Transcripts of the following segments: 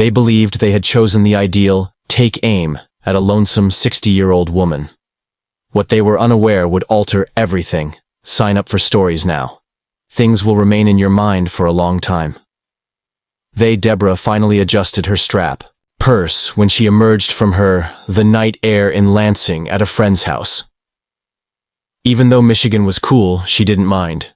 They believed they had chosen the ideal, take aim, at a lonesome 60-year-old woman. What they were unaware would alter everything. Sign up for stories now. Things will remain in your mind for a long time. Deborah, finally adjusted her strap. Purse when she emerged from the night air in Lansing at a friend's house. Even though Michigan was cool, she didn't mind.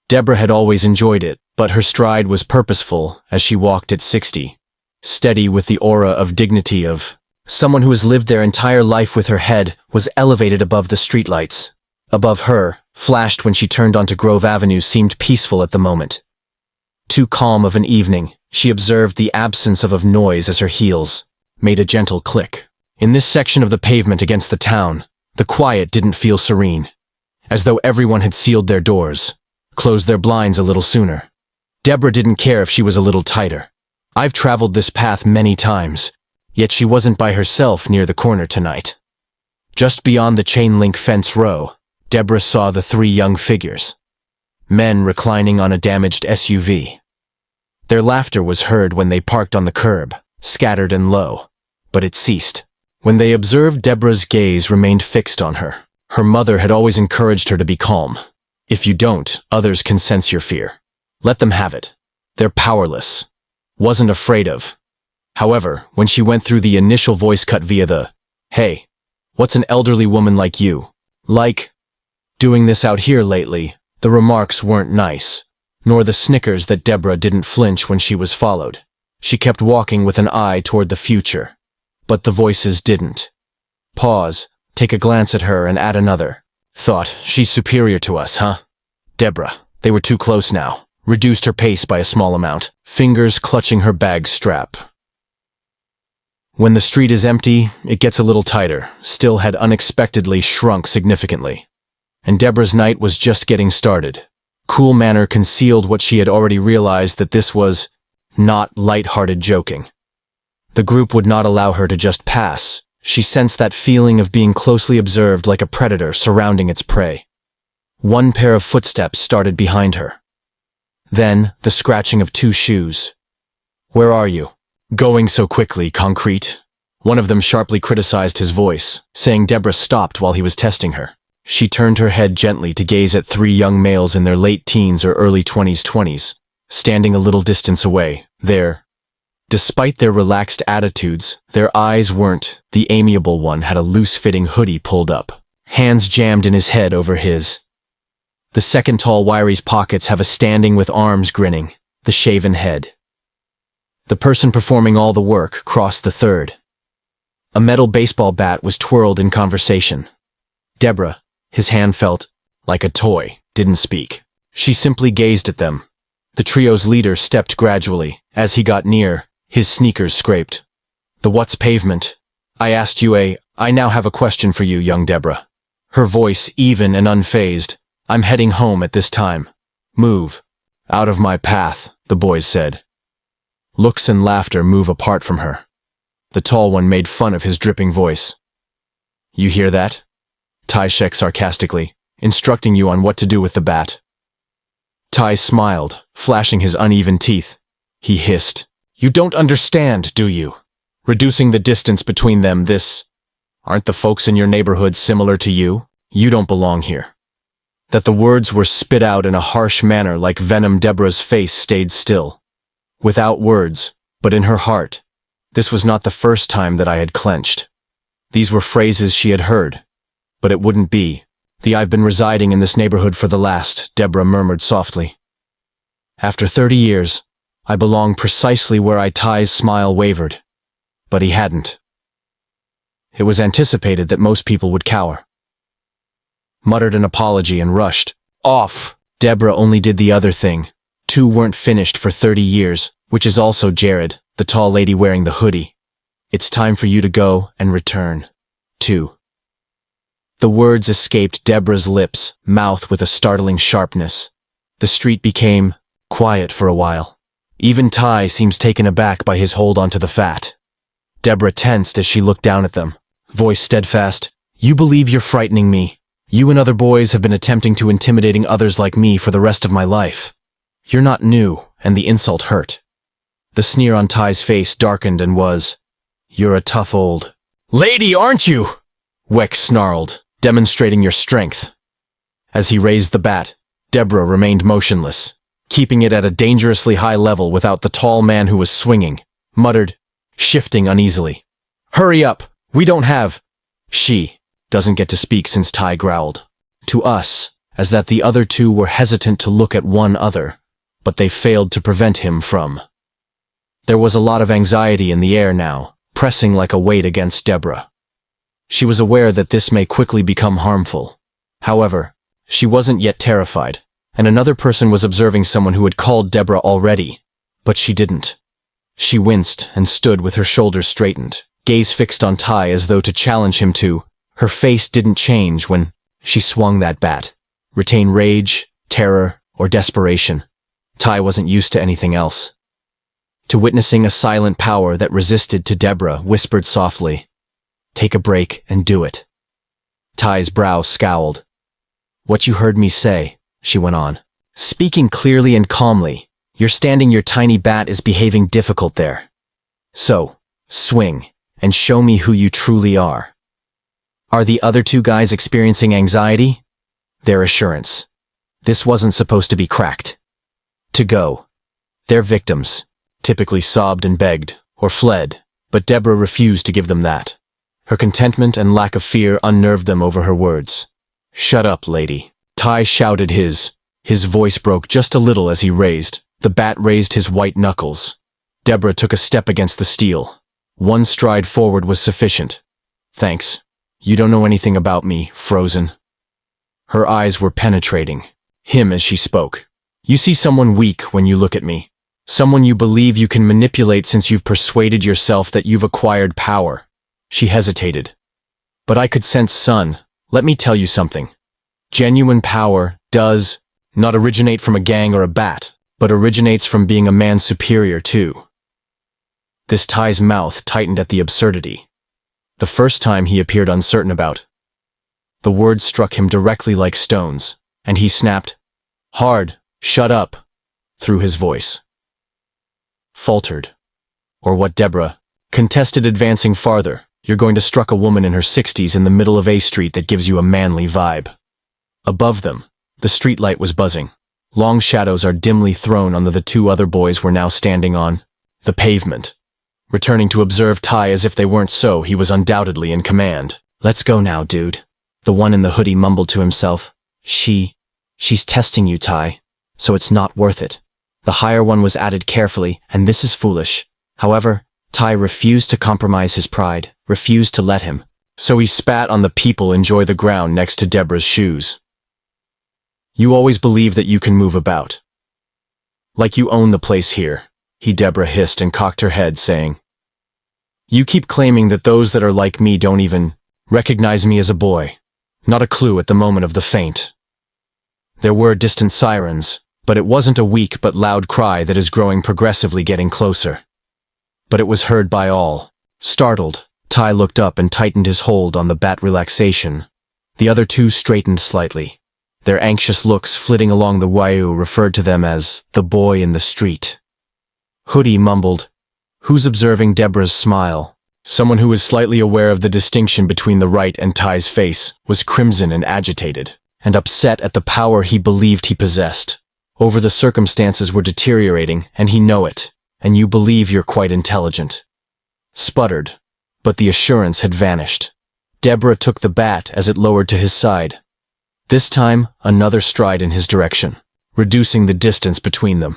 Deborah had always enjoyed it, but her stride was purposeful as she walked at 60, steady with the aura of dignity of someone who has lived their entire life with her head was elevated above the streetlights. Above her, flashed when she turned onto Grove Avenue, seemed peaceful at the moment. Too calm of an evening, she observed the absence of noise as her heels made a gentle click. In this section of the pavement against the town, the quiet didn't feel serene, as though everyone had sealed their doors, closed their blinds a little sooner. Deborah didn't care if she was a little tighter. I've traveled this path many times, yet she wasn't by herself near the corner tonight. Just beyond the chain-link fence row, Deborah saw the three young figures. Men reclining on a damaged SUV. Their laughter was heard when they parked on the curb, scattered and low, but it ceased. When they observed, Deborah's gaze remained fixed on her. Her mother had always encouraged her to be calm. If you don't, others can sense your fear. Let them have it. They're powerless. Wasn't afraid of. However, when she went through the initial voice cut via the, "Hey, what's an elderly woman like you doing this out here lately?" the remarks weren't nice, nor the snickers that Deborah didn't flinch when she was followed. She kept walking with an eye toward the future. But the voices didn't. Pause, take a glance at her and add another. Thought, she's superior to us, huh? Deborah, they were too close now. Reduced her pace by a small amount, fingers clutching her bag strap. When the street is empty, it gets a little tighter, still had unexpectedly shrunk significantly. And Deborah's night was just getting started. Cool manner concealed what she had already realized, that this was not light-hearted joking. The group would not allow her to just pass. She sensed that feeling of being closely observed, like a predator surrounding its prey. One pair of footsteps started behind her. Then, the scratching of two shoes. "Where are you? Going so quickly, concrete?" One of them sharply criticized his voice, saying Deborah stopped while he was testing her. She turned her head gently to gaze at three young males in their late teens or early 20s, standing a little distance away, Despite their relaxed attitudes, their eyes weren't. The amiable one had a loose-fitting hoodie pulled up, hands jammed in his head over his. The second tall wiry's pockets have a standing with arms grinning, the shaven head. The person performing all the work crossed the third. A metal baseball bat was twirled in conversation. Deborah, his hand felt like a toy, didn't speak. She simply gazed at them. The trio's leader stepped gradually. As he got near, his sneakers scraped. "The what's pavement? I asked you I now have a question for you, young Deborah." Her voice even and unfazed. "I'm heading home at this time. Move. Out of my path," the boys said. Looks and laughter move apart from her. The tall one made fun of his dripping voice. "You hear that?" Ty checked sarcastically, "instructing you on what to do with the bat." Ty smiled, flashing his uneven teeth. He hissed, "You don't understand, do you? Reducing the distance between them, aren't the folks in your neighborhood similar to you? You don't belong here." That the words were spit out in a harsh manner like venom. Deborah's face stayed still. Without words, but in her heart, this was not the first time that I had clenched. These were phrases she had heard. But it wouldn't be. "I've been residing in this neighborhood for the last," Deborah murmured softly. "After 30 years, I belong precisely where Ty's smile wavered. But he hadn't. It was anticipated that most people would cower. Muttered an apology and rushed off. Deborah only did the other thing. Two weren't finished for 30 years, which is also Jared, the tall lady wearing the hoodie. "It's time for you to go and return. Two." The words escaped Deborah's lips, mouth with a startling sharpness. The street became quiet for a while. Even Ty seems taken aback by his hold onto the fat. Deborah tensed as she looked down at them, voice steadfast. "You believe you're frightening me. You and other boys have been attempting to intimidating others like me for the rest of my life. You're not new, and the insult hurt. The sneer on Ty's face darkened and was, "You're a tough old lady, aren't you?" Wex snarled, "demonstrating your strength." As he raised the bat, Deborah remained motionless, keeping it at a dangerously high level without the tall man who was swinging, muttered, shifting uneasily. "Hurry up! We don't have—" She doesn't get to speak since Ty growled. To us, as that the other two were hesitant to look at one other, but they failed to prevent him from. There was a lot of anxiety in the air now, pressing like a weight against Deborah. She was aware that this may quickly become harmful. However, she wasn't yet terrified, and another person was observing someone who had called Deborah already, but she didn't. She winced and stood with her shoulders straightened, gaze fixed on Ty as though to challenge him to. Her face didn't change when she swung that bat. Retain rage, terror, or desperation. Ty wasn't used to anything else. To witnessing a silent power that resisted to Deborah whispered softly, "Take a break and do it." Ty's brow scowled. "What you heard me say," she went on, speaking clearly and calmly. "You're standing your tiny bat is behaving difficult there. So, swing, and show me who you truly are." Are the other two guys experiencing anxiety? Their assurance. This wasn't supposed to be cracked. To go. Their victims typically sobbed and begged, or fled, but Deborah refused to give them that. Her contentment and lack of fear unnerved them over her words. "Shut up, lady." Ty shouted his voice broke just a little as he the bat raised his white knuckles. Deborah took a step against the steel. One stride forward was sufficient. "Thanks. You don't know anything about me, Frozen." Her eyes were penetrating him as she spoke. "You see someone weak when you look at me. Someone you believe you can manipulate since you've persuaded yourself that you've acquired power." She hesitated. "But I could sense, son, let me tell you something. Genuine power does not originate from a gang or a bat, but originates from being a man superior to." This Ty's mouth tightened at the absurdity. The first time he appeared uncertain about. The words struck him directly like stones, and he snapped, hard, "Shut up," through his voice. Faltered. Or what Deborah contested, advancing farther. "You're going to struck a woman in her 60s in the middle of A Street that gives you a manly vibe." Above them, the streetlight was buzzing. Long shadows are dimly thrown on the two other boys were now standing on the pavement. Returning to observe Ty as if they weren't so, he was undoubtedly in command. "Let's go now, dude." The one in the hoodie mumbled to himself. She's testing you, Ty, so it's not worth it." The higher one was added carefully, "And this is foolish." However, Ty refused to compromise his pride, refused to let him. So he spat on the people enjoy the ground next to Deborah's shoes. "You always believe that you can move about. Like you own the place here," Deborah hissed and cocked her head, saying. "You keep claiming that those that are like me don't even recognize me as a boy. Not a clue at the moment of the faint." There were distant sirens, but it wasn't a weak but loud cry that is growing progressively getting closer. But it was heard by all. Startled, Ty looked up and tightened his hold on the bat relaxation. The other two straightened slightly. Their anxious looks flitting along the waiu referred to them as the boy in the street. Hoodie mumbled, "Who's observing Deborah's smile?" Someone who was slightly aware of the distinction between the right and Ty's face was crimson and agitated, and upset at the power he believed he possessed. Over the circumstances were deteriorating, and he know it, and you believe you're quite intelligent. Sputtered, but the assurance had vanished. Deborah took the bat as it lowered to his side. This time, another stride in his direction, reducing the distance between them.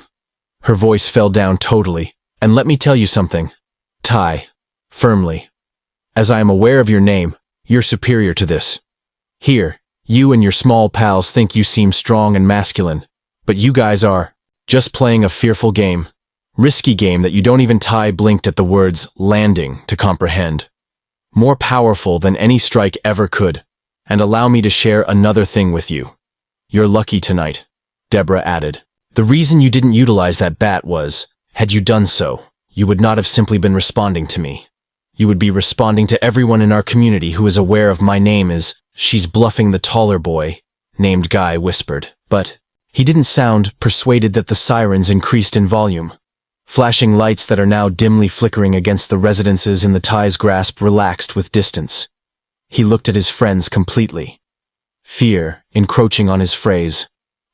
Her voice fell down totally. "And let me tell you something, Ty," firmly. "As I am aware of your name, you're superior to this. Here, you and your small pals think you seem strong and masculine, but you guys are just playing a fearful game. Risky game that you don't even." Ty blinked at the words landing to comprehend. "More powerful than any strike ever could. And allow me to share another thing with you. You're lucky tonight," Deborah added. "The reason you didn't utilize that bat was, had you done so, you would not have simply been responding to me. You would be responding to everyone in our community who is aware of my name as." "She's bluffing," the taller boy, named Guy, whispered. But he didn't sound persuaded that the sirens increased in volume. Flashing lights that are now dimly flickering against the residences in the Ty's grasp relaxed with distance. He looked at his friends completely. Fear encroaching on his phrase.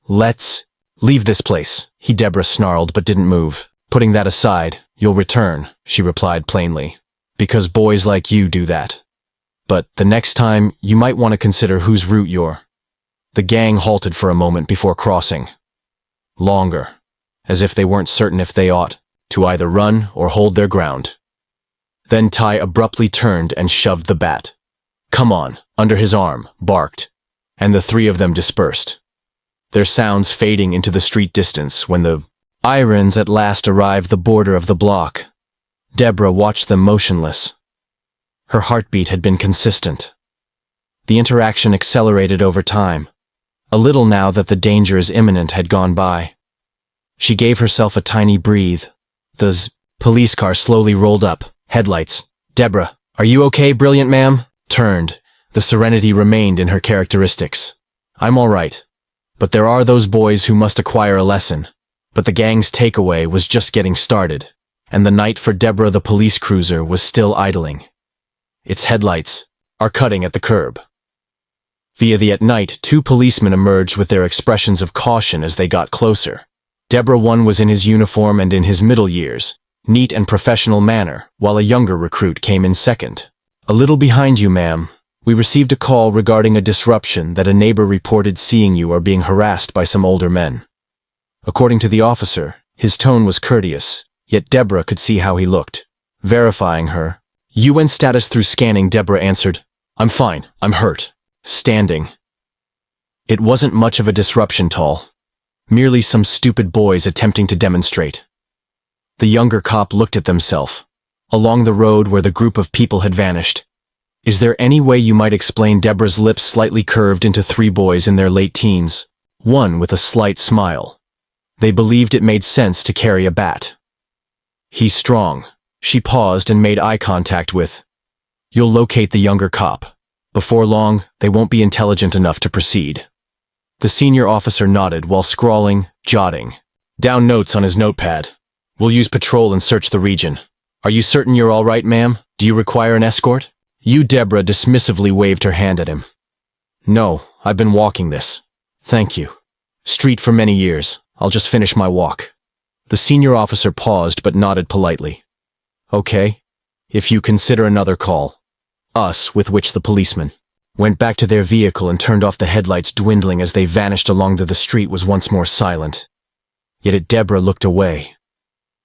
Let's leave this place, Deborah snarled but didn't move. Putting that aside, you'll return, she replied plainly. Because boys like you do that. But the next time, you might want to consider whose route you're. The gang halted for a moment before crossing. Longer, as if they weren't certain if they ought to either run or hold their ground. Then Ty abruptly turned and shoved the bat. Come on, under his arm, barked, and the three of them dispersed. Their sounds fading into the street distance when the Irons at last arrived the border of the block. Deborah watched them motionless. Her heartbeat had been consistent. The interaction accelerated over time. A little now that the danger is imminent had gone by. She gave herself a tiny breathe. The police car slowly rolled up. Headlights. Deborah, are you okay, brilliant ma'am? Turned. The serenity remained in her characteristics. I'm all right. But there are those boys who must acquire a lesson. But the gang's takeaway was just getting started, and the night for Deborah the police cruiser was still idling. Its headlights are cutting at the curb. Via the at night, two policemen emerged with their expressions of caution as they got closer. Deborah one was in his uniform and in his middle years, neat and professional manner, while a younger recruit came in second. A little behind you, ma'am. We received a call regarding a disruption that a neighbor reported seeing you are being harassed by some older men. According to the officer, his tone was courteous, yet Deborah could see how he looked. Verifying her UN status through scanning, Deborah answered, I'm fine, I'm hurt. Standing. It wasn't much of a disruption, Tall. Merely some stupid boys attempting to demonstrate. The younger cop looked at themselves, along the road where the group of people had vanished. Is there any way you might explain? Deborah's lips slightly curved into three boys in their late teens, one with a slight smile. They believed it made sense to carry a bat. He's strong. She paused and made eye contact with. You'll locate the younger cop. Before long, they won't be intelligent enough to proceed. The senior officer nodded while scrawling, jotting down notes on his notepad. We'll use patrol and search the region. Are you certain you're all right, ma'am? Do you require an escort? Deborah dismissively waved her hand at him. No, I've been walking this. Thank you. Street for many years. I'll just finish my walk. The senior officer paused but nodded politely. Okay, if you consider another call. Us, with which the policeman went back to their vehicle and turned off the headlights, dwindling as they vanished along the street was once more silent. Yet Deborah looked away.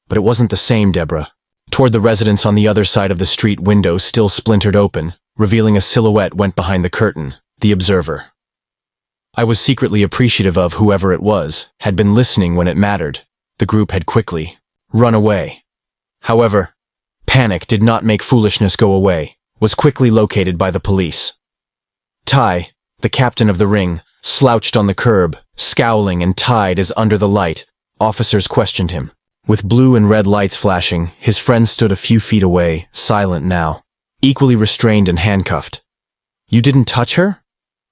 But it wasn't the same Deborah. Toward the residence on the other side of the street, window still splintered open, revealing a silhouette went behind the curtain, the observer. I was secretly appreciative of whoever it was, had been listening when it mattered. The group had quickly run away. However, panic did not make foolishness go away, was quickly located by the police. Ty, the captain of the ring, slouched on the curb, scowling and tied as under the light. Officers questioned him. With blue and red lights flashing, his friend stood a few feet away, silent now, equally restrained and handcuffed. You didn't touch her?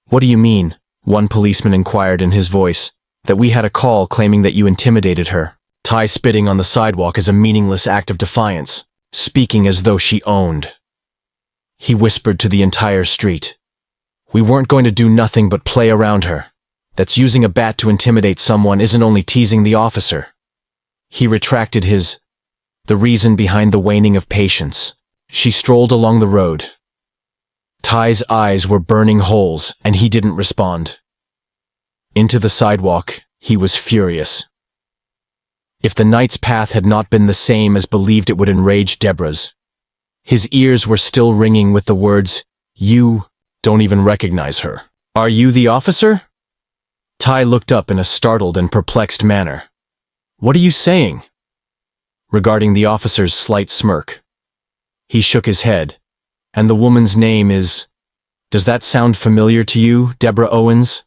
What do you mean? One policeman inquired in his voice. That we had a call claiming that you intimidated her. Ty spitting on the sidewalk is a meaningless act of defiance, speaking as though she owned. He whispered to the entire street. We weren't going to do nothing but play around her. That's using a bat to intimidate someone isn't only teasing the officer. He retracted the reason behind the waning of patience. She strolled along the road. Ty's eyes were burning holes, and he didn't respond. Into the sidewalk, he was furious. If the night's path had not been the same as believed, it would enrage Deborah's. His ears were still ringing with the words, You don't even recognize her. Are you the officer? Ty looked up in a startled and perplexed manner. What are you saying? Regarding the officer's slight smirk. He shook his head. And the woman's name is... Does that sound familiar to you, Deborah Owens?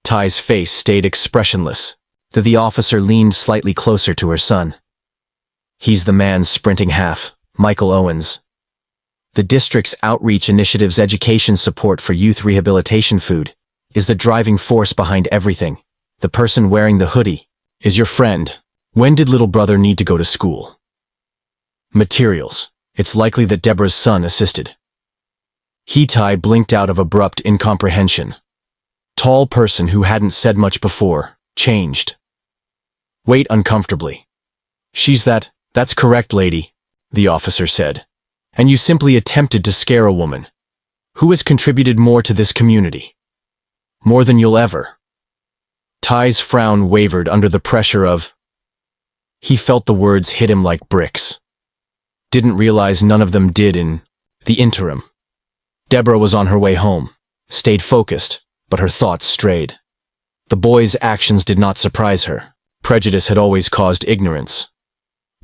Ty's face stayed expressionless. The officer leaned slightly closer to her son. He's the man sprinting half, Michael Owens. The district's outreach initiative's education support for youth rehabilitation food is the driving force behind everything. The person wearing the hoodie is your friend, When did little brother need to go to school? Materials. It's likely that Deborah's son assisted. Ty blinked out of abrupt incomprehension. Tall person who hadn't said much before, changed. Wait uncomfortably. That's correct, lady, the officer said. And you simply attempted to scare a woman. Who has contributed more to this community? More than you'll ever. Ty's frown wavered under the pressure of... He felt the words hit him like bricks. Didn't realize none of them did in the interim. Deborah was on her way home, stayed focused, but her thoughts strayed. The boy's actions did not surprise her. Prejudice had always caused ignorance.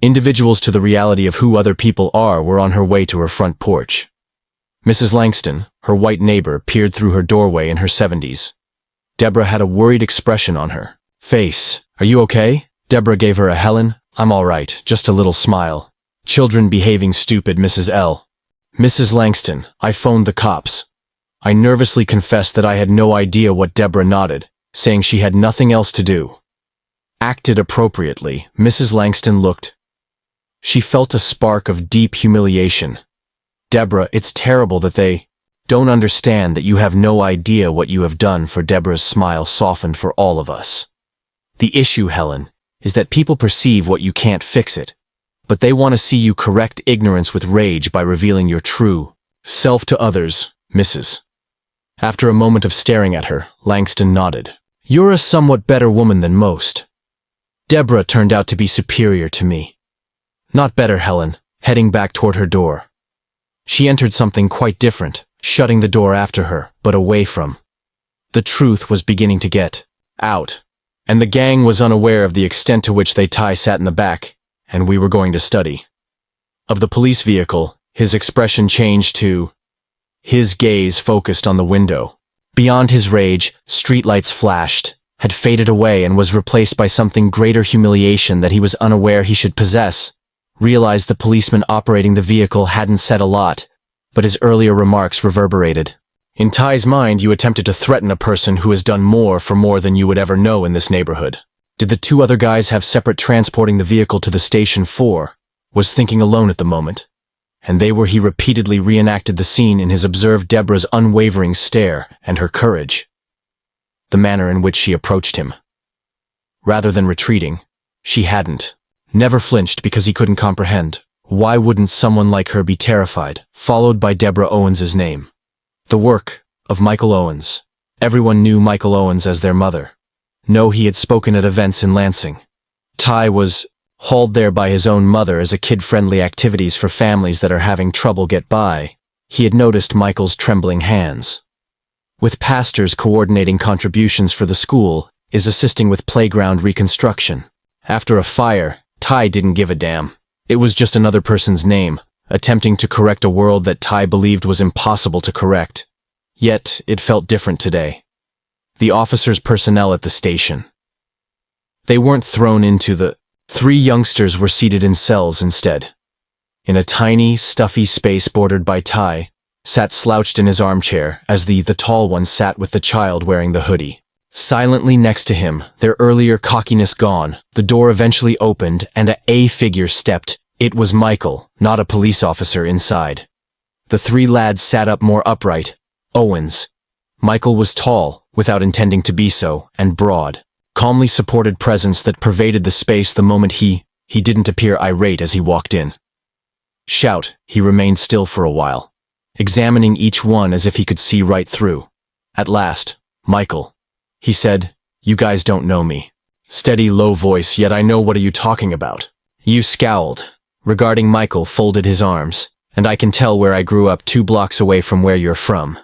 Individuals to the reality of who other people are were on her way to her front porch. Mrs. Langston, her white neighbor, peered through her doorway in her 70s. Deborah had a worried expression on her face. Are you okay? Deborah gave her a Helen, I'm all right, just a little smile. Children behaving stupid, Mrs. L. Mrs. Langston, I phoned the cops. I nervously confessed that I had no idea what. Deborah nodded, saying she had nothing else to do. Acted appropriately, Mrs. Langston looked. She felt a spark of deep humiliation. Deborah, it's terrible that they don't understand that you have no idea what you have done. For Deborah's smile softened for all of us. The issue, Helen, is that people perceive what you can't fix it, but they want to see you correct ignorance with rage by revealing your true self to others, Mrs. After a moment of staring at her, Langston nodded. You're a somewhat better woman than most. Deborah turned out to be superior to me. Not better, Helen, heading back toward her door. She entered something quite different, shutting the door after her, but away from. The truth was beginning to get out, and the gang was unaware of the extent to which Ty sat in the back, and we were going to study. Of the police vehicle, his expression changed to... His gaze focused on the window. Beyond his rage, streetlights flashed, had faded away and was replaced by something greater humiliation that he was unaware he should possess. Realized the policeman operating the vehicle hadn't said a lot, but his earlier remarks reverberated. In Ty's mind, you attempted to threaten a person who has done more for more than you would ever know in this neighborhood. Did the two other guys have separate transporting the vehicle to the station for? Was thinking alone at the moment. And they were. He repeatedly reenacted the scene in his observed Deborah's unwavering stare and her courage. The manner in which she approached him. Rather than retreating, she hadn't. Never flinched because he couldn't comprehend. Why wouldn't someone like her be terrified? Followed by Deborah Owens's name. The work of Michael Owens. Everyone knew Michael Owens as their mother. No, he had spoken at events in Lansing. Ty was hauled there by his own mother as a kid-friendly activities for families that are having trouble get by. He had noticed Michael's trembling hands. With pastors coordinating contributions for the school, is assisting with playground reconstruction. After a fire, Ty didn't give a damn. It was just another person's name, attempting to correct a world that Ty believed was impossible to correct. Yet, it felt different today. The officers' personnel at the station. They weren't thrown into the... 3 youngsters were seated in cells instead. In a tiny, stuffy space bordered by Ty, sat slouched in his armchair as the tall one sat with the child wearing the hoodie. Silently next to him, their earlier cockiness gone, the door eventually opened and a figure stepped. It was Michael, not a police officer inside. The 3 lads sat up more upright. Owens. Michael was tall, without intending to be so, and broad. Calmly supported presence that pervaded the space the moment he didn't appear irate as he walked in. He remained still for a while, examining each one as if he could see right through. At last, Michael. He said, you guys don't know me. Steady, low voice, yet I know what are you talking about. You scowled. Regarding Michael, folded his arms, and I can tell where I grew up 2 blocks away from where you're from.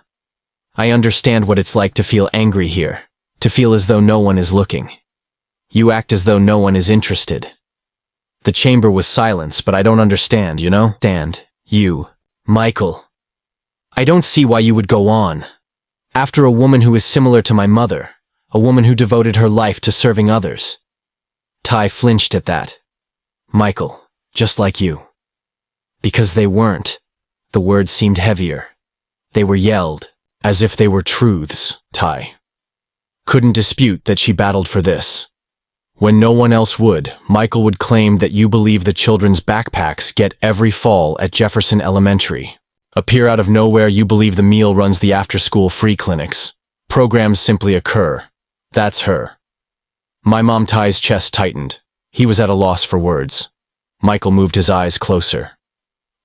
I understand what it's like to feel angry here. To feel as though no one is looking. You act as though no one is interested. The chamber was silence, but I don't understand, you know? You. Michael. I don't see why you would go on. After a woman who is similar to my mother, a woman who devoted her life to serving others. Ty flinched at that. Michael, just like you. Because they weren't. The words seemed heavier. They were yelled, as if they were truths, Ty. Couldn't dispute that she battled for this. When no one else would, Michael would claim that you believe the children's backpacks get every fall at Jefferson Elementary. Appear out of nowhere, you believe the meal runs the after-school free clinics. Programs simply occur. That's her. My mom Ty's chest tightened. He was at a loss for words. Michael moved his eyes closer.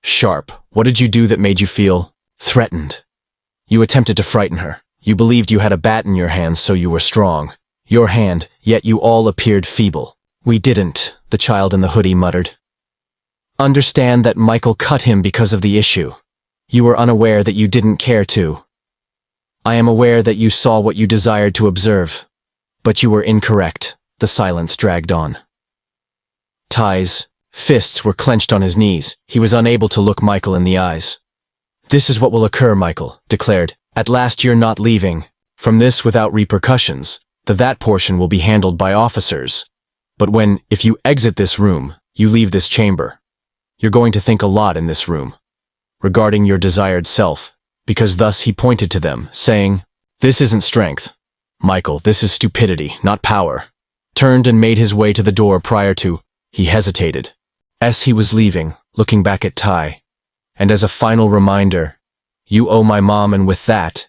Sharp, what did you do that made you feel threatened? You attempted to frighten her. You believed you had a bat in your hands, so you were strong. Your hand, yet you all appeared feeble. We didn't, the child in the hoodie muttered. Understand that Michael cut him because of the issue. You were unaware that you didn't care to. I am aware that you saw what you desired to observe. But you were incorrect. The silence dragged on. Ty's fists were clenched on his knees. He was unable to look Michael in the eyes. This is what will occur, Michael declared. At last you're not leaving. From this without repercussions. That portion will be handled by officers. But if you exit this room, you leave this chamber. You're going to think a lot in this room. Regarding your desired self. Because thus he pointed to them, saying, This isn't strength. Michael, this is stupidity, not power. Turned and made his way to the door prior to, he hesitated. As he was leaving, looking back at Ty. And as a final reminder, you owe my mom, and with that,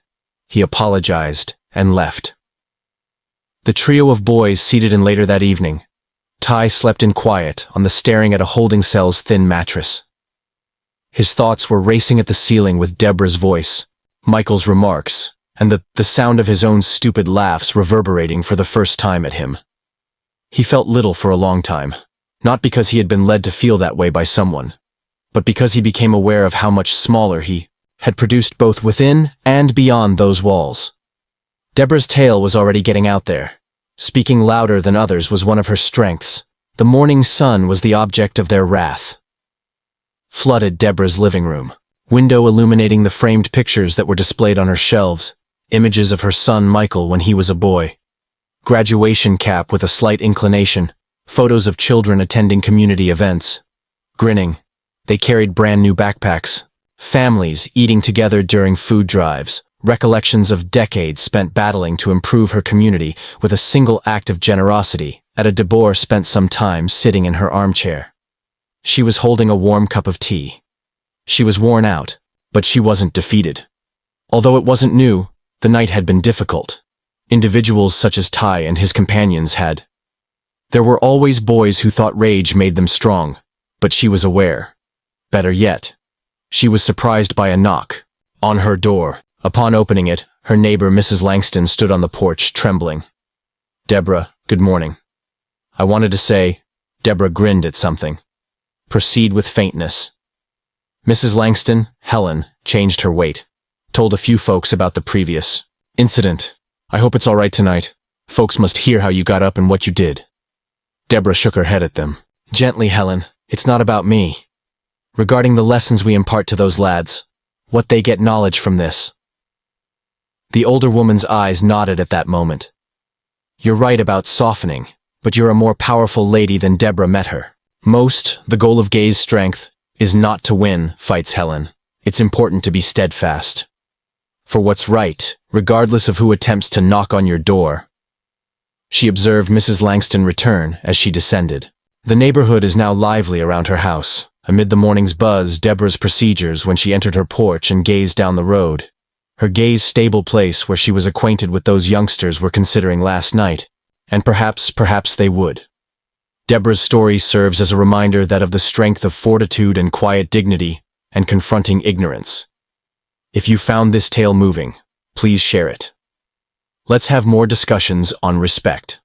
he apologized and left. The trio of boys seated in later that evening. Ty slept in quiet on the staring at a holding cell's thin mattress. His thoughts were racing at the ceiling with Deborah's voice, Michael's remarks, and the sound of his own stupid laughs reverberating for the first time at him. He felt little for a long time, not because he had been led to feel that way by someone, but because he became aware of how much smaller he had produced both within and beyond those walls. Deborah's tale was already getting out there. Speaking louder than others was one of her strengths. The morning sun was the object of their wrath. Flooded Deborah's living room, window illuminating the framed pictures that were displayed on her shelves, images of her son Michael when he was a boy. Graduation cap with a slight inclination, photos of children attending community events. Grinning, they carried brand new backpacks. Families eating together during food drives. Recollections of decades spent battling to improve her community with a single act of generosity. Deborah spent some time sitting in her armchair. She was holding a warm cup of tea. She was worn out, but she wasn't defeated. Although it wasn't new, the night had been difficult. Individuals such as Ty and his companions had. There were always boys who thought rage made them strong, but she was aware. Better yet, she was surprised by a knock on her door. Upon opening it, her neighbor Mrs. Langston stood on the porch, trembling. Deborah, good morning. I wanted to say, Deborah grinned at something. Proceed with faintness. Mrs. Langston, Helen, changed her weight. Told a few folks about the previous incident. I hope it's all right tonight. Folks must hear how you got up and what you did. Deborah shook her head at them. Gently, Helen, it's not about me. Regarding the lessons we impart to those lads, what they get knowledge from this. The older woman's eyes nodded at that moment. You're right about softening, but you're a more powerful lady than Deborah met her. The goal of Gay's strength is not to win, fights Helen. It's important to be steadfast. For what's right, regardless of who attempts to knock on your door. She observed Mrs. Langston return as she descended. The neighborhood is now lively around her house. Amid the morning's buzz, Deborah's procedures when she entered her porch and gazed down the road. Her Gay's stable place where she was acquainted with those youngsters were considering last night, and perhaps they would. Deborah's story serves as a reminder that of the strength of fortitude and quiet dignity and confronting ignorance. If you found this tale moving, please share it. Let's have more discussions on respect.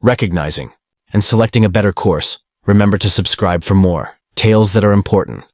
Recognizing and selecting a better course. Remember to subscribe for more tales that are important.